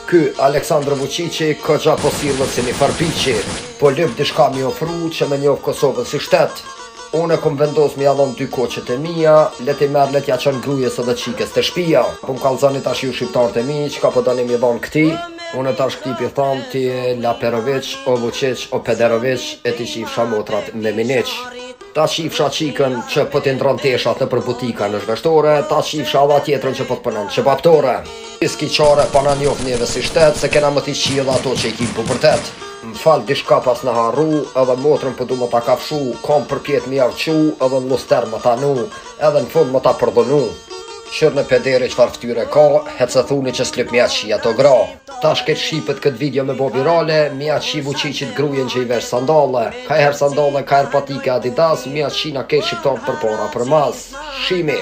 Ky Aleksandr Vučići këgja po sillet si një farpiqi, po lyp diçka mi ofru që me njoh Kosovën si shtet. Unë kom vendos mi allon 2 koqet e mia, leti merr let ja qën grujes edhe qikes të shpia. Po m'kallzoni tash ju shqiptarët e mi, qka po doni mi dhan këti. Unë tash këti pi tham ti Laperović, o Vučić, o Pederović, e ti qifsha motrat me Minić. Ta qifsha qikën që po t'indron teshat në për butika në zhveshtore, ta qifsha dha tjetrën që po t'pënon që baptore. Iski qare pa na njoh njeve si shtet, se kena më t'i qi edhe ato që i kim pubertet. M'fal dishka pas në harru, edhe motrën për du më ta kafshu, kom përpjet mi avqu, edhe në luster më ta nu, edhe në fund më ta përdhonu. Qërë në pederi qfar ftyre ka, hecë thuni që s'lip mi qi ato gra. Tash këtë shqipet këtë video me bo virale, mi qi Vučićit grujen që i vesh sandale. Ka her sandale, ka her patike Adidas, mi qi na këtë shqiptar për para për mas. Shimi!